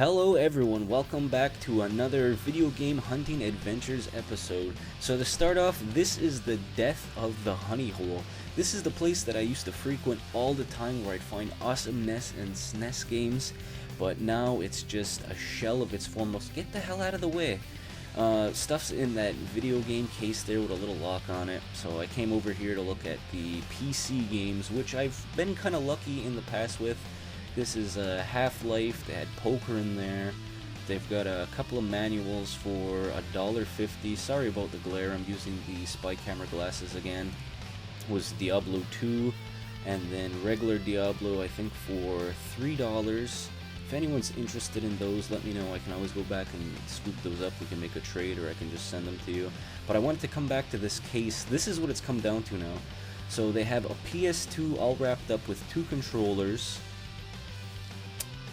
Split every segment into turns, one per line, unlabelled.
Hello everyone, welcome back to another video game hunting adventures episode. So to start off, this is the death of the honey hole. This is the place that I used to frequent all the time where I'd find awesome NES and SNES games, but now it's just a shell of its former. Get the hell out of the way. Stuff's in that video game case there with a little lock on it, so I came over here to look at the PC games, which I've been kind of lucky in the past with. This is Half-Life. They had poker in there. They've got a couple of manuals for $1.50. Sorry about the glare, I'm using the spy camera glasses again. Was Diablo 2, and then regular Diablo I think for $3. If anyone's interested in those, let me know. I can always go back and scoop those up. We can make a trade, or I can just send them to you. But I wanted to come back to this case. This is what it's come down to now. So they have a PS2 all wrapped up with 2 controllers.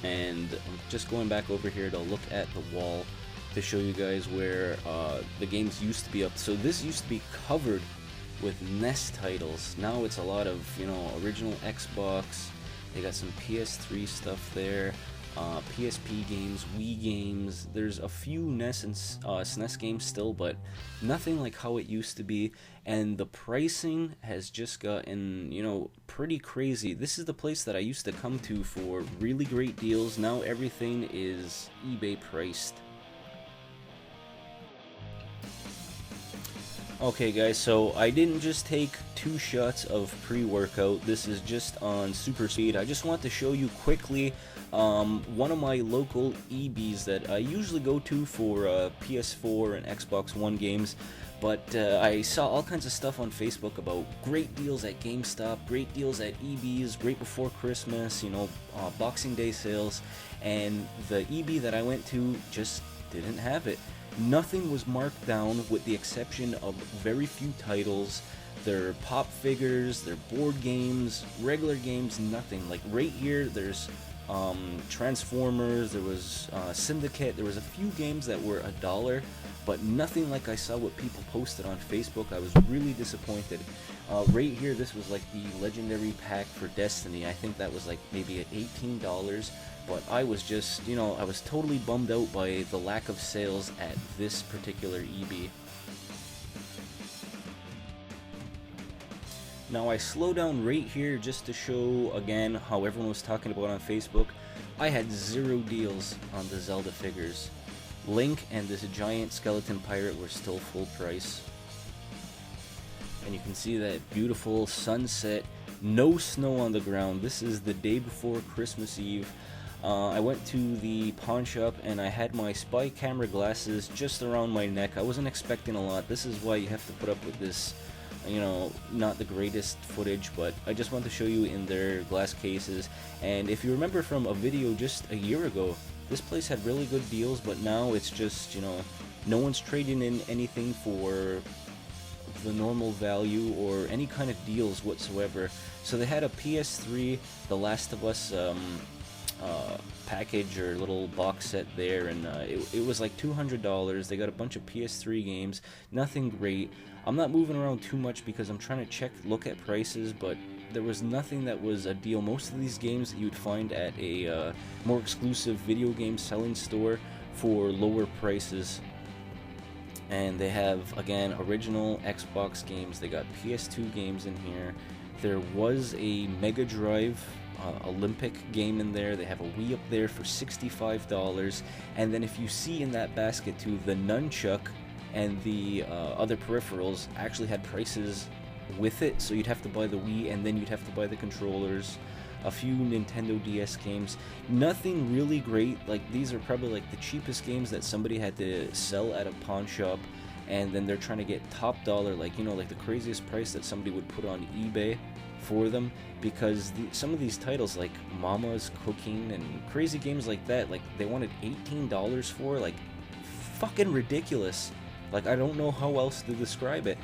And I'm just going back over here to look at the wall to show you guys where the games used to be up. So this used to be covered with NES titles. Now it's a lot of, original Xbox. They got some PS3 stuff there, PSP games, Wii games. There's a few NES and SNES games still, but nothing like how it used to be. And the pricing has just gotten, pretty crazy. This is the place that I used to come to for really great deals. Now everything is eBay priced. Okay guys, so I didn't just take 2 shots of pre-workout. This is just on super speed. I just want to show you quickly one of my local EBs that I usually go to for PS4 and Xbox One games. But I saw all kinds of stuff on Facebook about great deals at GameStop, great deals at EBs, right before Christmas, Boxing Day sales, and the EB that I went to just didn't have it. Nothing was marked down with the exception of very few titles. Their pop figures, their board games, regular games, nothing. Like right here, there's Transformers, there was Syndicate, there was a few games that were $1, but nothing like I saw what people posted on Facebook. I was really disappointed. Right here, this was like the legendary pack for Destiny. I think that was like maybe at $18. But I was just, I was totally bummed out by the lack of sales at this particular EB. Now I slow down right here just to show again how everyone was talking about on Facebook. I had 0 deals on the Zelda figures. Link and this giant skeleton pirate were still full price. And you can see that beautiful sunset, no snow on the ground. This is the day before Christmas Eve. I went to the pawn shop and I had my spy camera glasses just around my neck. I wasn't expecting a lot. This is why you have to put up with this, not the greatest footage, but I just want to show you in their glass cases. And if you remember from a video just a year ago, this place had really good deals, but now it's just, no one's trading in anything for the normal value or any kind of deals whatsoever. So they had a PS3, The Last of Us, package or little box set there, and it was like $200. They got a bunch of PS3 games, nothing great. I'm not moving around too much because I'm trying to look at prices, but there was nothing that was a deal. Most of these games that you'd find at a more exclusive video game selling store for lower prices. And they have, again, original Xbox games. They got PS2 games in here. There was a Mega Drive Olympic game in there. They have a Wii up there for $65, and then if you see in that basket too, the nunchuck and the other peripherals actually had prices with it, so you'd have to buy the Wii and then you'd have to buy the controllers. A few Nintendo DS games, nothing really great. Like these are probably like the cheapest games that somebody had to sell at a pawn shop, and then they're trying to get top dollar, like like the craziest price that somebody would put on eBay for them, because some of these titles like Mama's Cooking and crazy games like that, like they wanted $18 for, like fucking ridiculous. Like I don't know how else to describe it.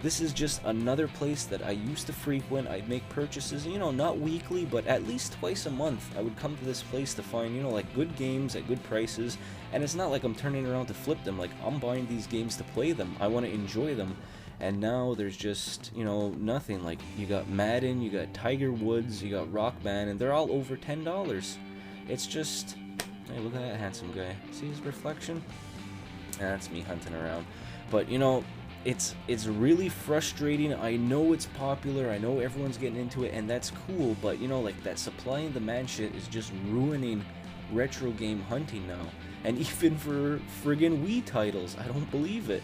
This is just another place that I used to frequent. I'd make purchases, not weekly, but at least twice a month. I would come to this place to find, like good games at good prices. And it's not like I'm turning around to flip them. Like I'm buying these games to play them. I want to enjoy them. And now there's just, nothing. Like you got Madden, you got Tiger Woods, you got Rock Band, and they're all over $10. It's just Hey, look at that handsome guy. See his reflection? That's me hunting around. But you know, it's really frustrating. I know it's popular, I know everyone's getting into it, and that's cool, but you know, like, that supply and demand shit is just ruining retro game hunting now. And even for friggin' Wii titles, I don't believe it.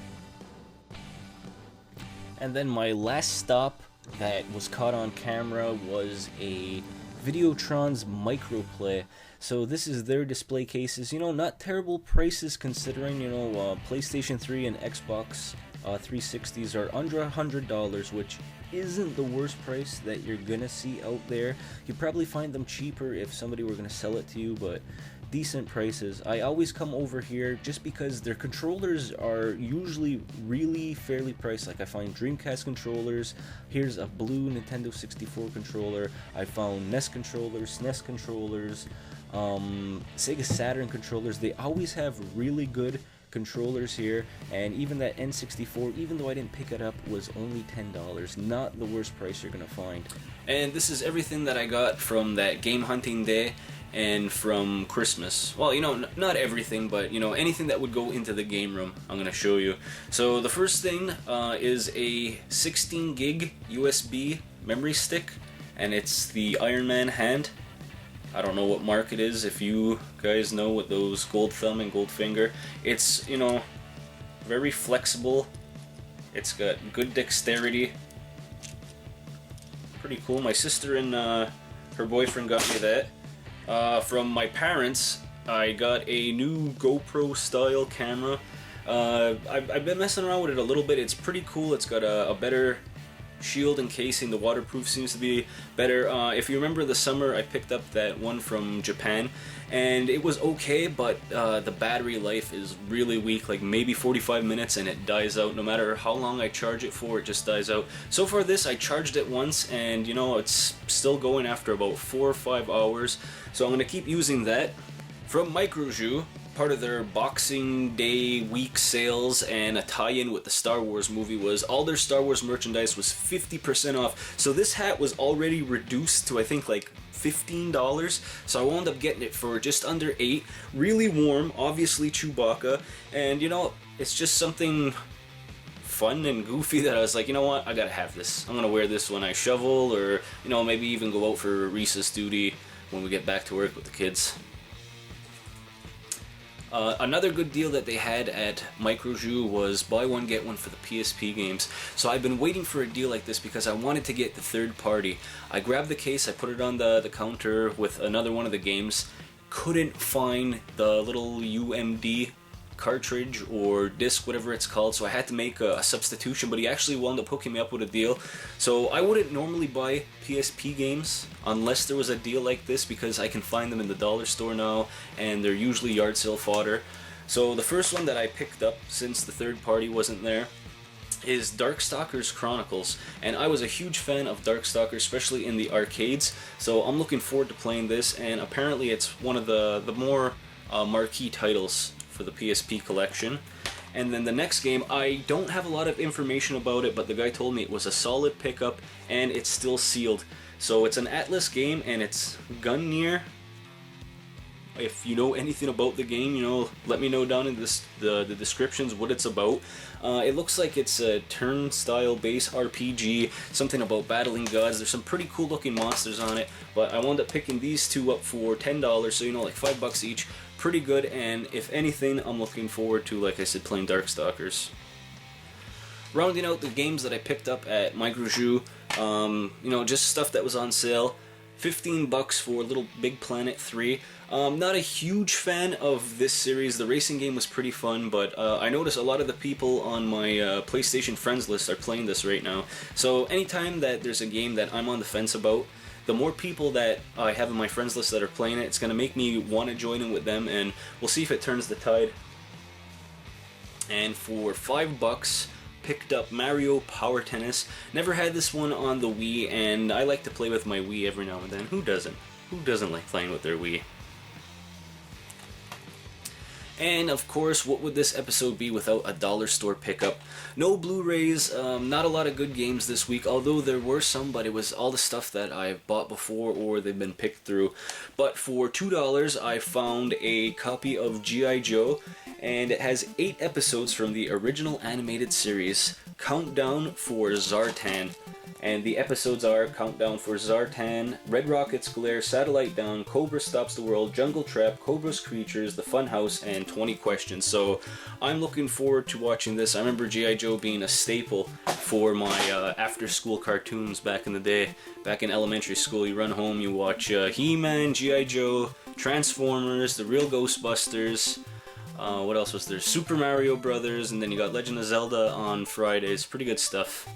And then my last stop that was caught on camera was a Videotron's Microplay. So this is their display cases. You know, not terrible prices considering, you know, PlayStation 3 and Xbox 360s are under $100, which isn't the worst price that you're gonna see out there. You'd probably find them cheaper if somebody were gonna sell it to you, but decent prices. I always come over here just because their controllers are usually really fairly priced. Like, I find Dreamcast controllers, here's a blue Nintendo 64 controller, I found NES controllers, SNES controllers, Sega Saturn controllers. They always have really good controllers here, and even that N64, even though I didn't pick it up, was only $10. Not the worst price you're gonna find. And this is everything that I got from that game hunting day and from Christmas. Well, you know, not everything, but you know, anything that would go into the game room, I'm gonna show you. So the first thing is a 16 gig USB memory stick, and it's the Iron Man hand. I don't know what mark it is. If you guys know, with those gold thumb and gold finger, it's, you know, very flexible. It's got good dexterity. Pretty cool. My sister and her boyfriend got me that. From my parents, I got a new GoPro style camera. I've been messing around with it a little bit. It's pretty cool. It's got a better shield and casing. The waterproof seems to be better. If you remember the summer, I picked up that one from Japan, and it was okay, but the battery life is really weak, like maybe 45 minutes and it dies out. No matter how long I charge it for, it just dies out. So far this, I charged it once, and you know, it's still going after about 4 or 5 hours, so I'm going to keep using that. From Microju, part of their Boxing Day week sales and a tie-in with the Star Wars movie was all their Star Wars merchandise was 50% off. So this hat was already reduced to, I think, like $15, so I wound up getting it for just under $8. Really warm, obviously Chewbacca, and you know, it's just something fun and goofy that I was like, you know what, I gotta have this. I'm gonna wear this when I shovel, or you know, maybe even go out for recess duty when we get back to work with the kids. Another good deal that they had at Microju was buy one get one for the PSP games. So I've been waiting for a deal like this because I wanted to get the third party. I grabbed the case, I put it on the counter with another one of the games. Couldn't find the little UMD cartridge or disc, whatever it's called, so I had to make a substitution, but he actually wound up hooking me up with a deal. So I wouldn't normally buy PSP games unless there was a deal like this, because I can find them in the dollar store now, and they're usually yard sale fodder. So the first one that I picked up, since the third party wasn't there, is Darkstalkers Chronicles, and I was a huge fan of Darkstalkers, especially in the arcades, so I'm looking forward to playing this, and apparently it's one of the more marquee titles for the PSP collection. And then the next game, I don't have a lot of information about it, but the guy told me it was a solid pickup and it's still sealed. So it's an Atlas game, and it's Gungnir. If you know anything about the game, you know, let me know down in the descriptions what it's about. It looks like it's a turn-style base RPG, something about battling gods. There's some pretty cool looking monsters on it, but I wound up picking these two up for $10, so you know, like $5 each. Pretty good, and if anything, I'm looking forward to, like I said, playing Darkstalkers. Rounding out the games that I picked up at Microju, you know, just stuff that was on sale. $15 for Little Big Planet 3. Not a huge fan of this series. The racing game was pretty fun, but I noticed a lot of the people on my PlayStation friends list are playing this right now. So anytime that there's a game that I'm on the fence about, the more people that I have in my friends list that are playing it, it's going to make me want to join in with them, and we'll see if it turns the tide. And for $5, picked up Mario Power Tennis. Never had this one on the Wii, and I like to play with my Wii every now and then. Who doesn't? Who doesn't like playing with their Wii? And of course, what would this episode be without a dollar store pickup? No Blu-rays, not a lot of good games this week, although there were some, but it was all the stuff that I've bought before or they've been picked through. But for $2, I found a copy of G.I. Joe, and it has 8 episodes from the original animated series, Countdown for Zartan. And the episodes are Countdown for Zartan, Red Rocket's Glare, Satellite Down, Cobra Stops the World, Jungle Trap, Cobra's Creatures, The Funhouse, and 20 Questions. So I'm looking forward to watching this. I remember G.I. Joe being a staple for my after-school cartoons back in the day. Back in elementary school, you run home, you watch He-Man, G.I. Joe, Transformers, The Real Ghostbusters. What else was there? Super Mario Brothers, and then you got Legend of Zelda on Fridays. Pretty good stuff.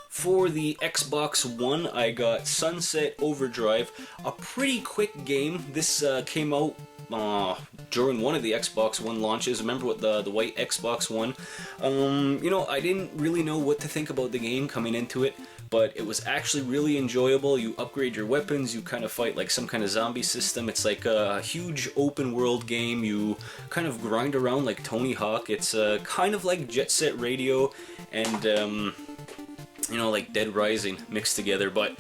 For the Xbox One, I got Sunset Overdrive, a pretty quick game. This came out during one of the Xbox One launches. Remember what the white Xbox One? You know, I didn't really know what to think about the game coming into it, but it was actually really enjoyable. You upgrade your weapons, you kind of fight like some kind of zombie system. It's like a huge open world game. You kind of grind around like Tony Hawk. It's kind of like Jet Set Radio and you know, like Dead Rising mixed together, but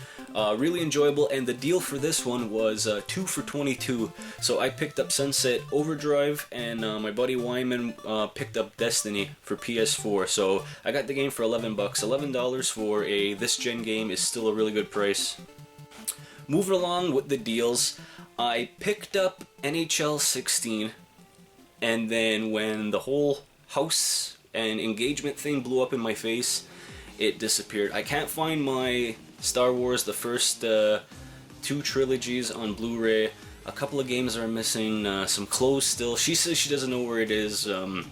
really enjoyable. And the deal for this one was 2 for $22. So I picked up Sunset Overdrive, and my buddy Wyman picked up Destiny for PS4. So I got the game for $11. $11 for a this-gen game is still a really good price. Moving along with the deals, I picked up NHL 16, and then when the whole house and engagement thing blew up in my face, it disappeared. I can't find my Star Wars, the first 2 trilogies on Blu-ray. A couple of games are missing, some clothes still. She says she doesn't know where it is. You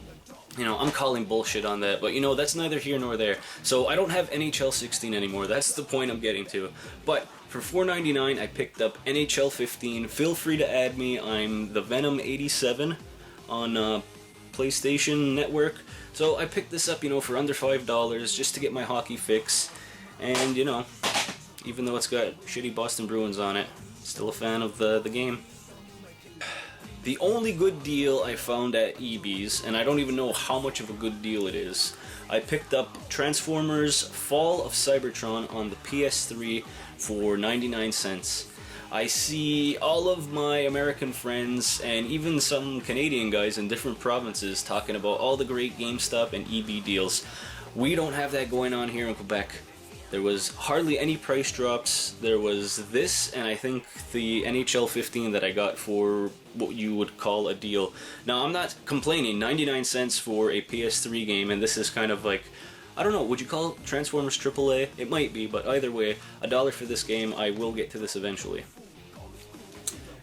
know, I'm calling bullshit on that, but you know, that's neither here nor there. So I don't have NHL 16 anymore. That's the point I'm getting to. But for $4.99, I picked up NHL 15. Feel free to add me. I'm the Venom 87 on PlayStation Network. So I picked this up, you know, for under $5 just to get my hockey fix. And, you know, even though it's got shitty Boston Bruins on it, still a fan of the game. The only good deal I found at EB's, and I don't even know how much of a good deal it is, I picked up Transformers Fall of Cybertron on the PS3 for 99 cents. I see all of my American friends and even some Canadian guys in different provinces talking about all the great GameStop and EB deals. We don't have that going on here in Quebec. There was hardly any price drops. There was this, and I think the NHL 15 that I got for what you would call a deal. Now, I'm not complaining. 99 cents for a PS3 game, and this is kind of like, I don't know, would you call Transformers AAA? It might be, but either way, $1 for this game. I will get to this eventually.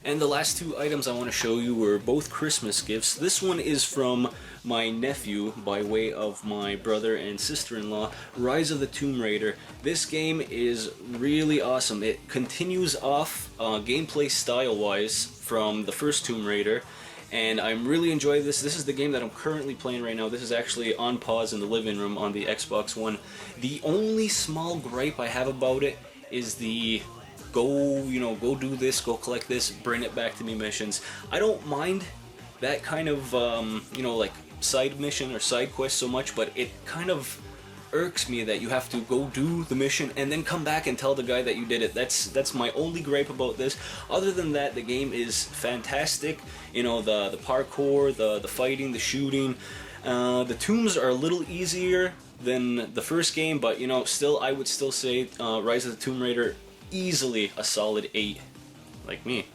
And the last 2 items I want to show you were both Christmas gifts. This one is from my nephew by way of my brother and sister-in-law, Rise of the Tomb Raider. This game is really awesome. It continues off gameplay style-wise from the first Tomb Raider, and I'm really enjoying this. This is the game that I'm currently playing right now. This is actually on pause in the living room on the Xbox One. The only small gripe I have about it is the go do this, go collect this, bring it back to me missions. I don't mind that kind of, like side mission or side quest so much, but it kind of irks me that you have to go do the mission and then come back and tell the guy that you did it. That's my only gripe about this. Other than that, the game is fantastic. You know, the parkour, the fighting, the shooting. The tombs are a little easier than the first game, but you know, still, I would still say Rise of the Tomb Raider easily a solid 8, like me.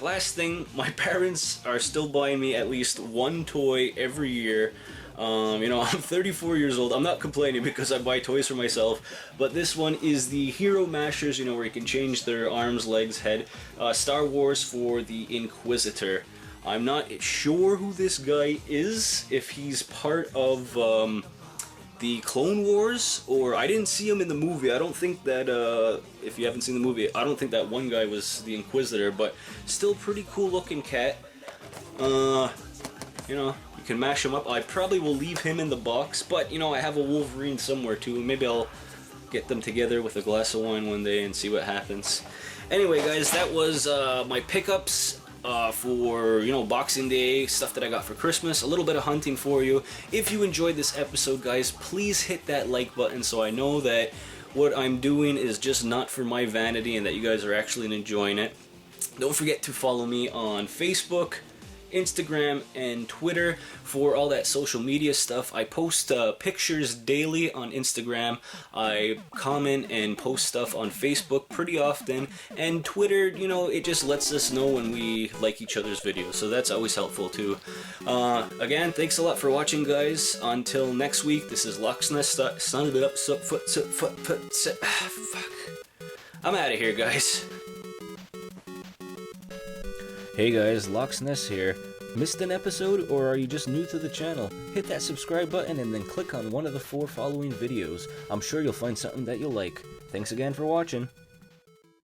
Last thing, my parents are still buying me at least one toy every year. You know, I'm 34 years old. I'm not complaining because I buy toys for myself, but this one is the Hero Mashers, you know, where you can change their arms, legs, head. Star Wars for the Inquisitor. I'm not sure who this guy is, if he's part of the Clone Wars, or I didn't see him in the movie. I don't think that, if you haven't seen the movie, I don't think that one guy was the Inquisitor, but still pretty cool looking cat. You know, you can mash him up. I probably will leave him in the box, but you know, I have a Wolverine somewhere too. Maybe I'll get them together with a glass of wine one day and see what happens. Anyway guys, that was my pickups for, you know, Boxing Day, stuff that I got for Christmas, a little bit of hunting for you. If you enjoyed this episode, guys, please hit that like button so I know that what I'm doing is just not for my vanity and that you guys are actually enjoying it. Don't forget to follow me on Facebook, Instagram, and Twitter for all that social media stuff. I post pictures daily on Instagram. I comment and post stuff on Facebook pretty often. And Twitter, you know, it just lets us know when we like each other's videos. So that's always helpful too. Again, thanks a lot for watching, guys. Until next week, this is Loch SNES. Son of it up, fuck. I'm out of here, guys. Hey guys, Loch SNES here. Missed an episode, or are you just new to the channel? Hit that subscribe button and then click on one of the 4 following videos. I'm sure you'll find something that you'll like. Thanks again for watching.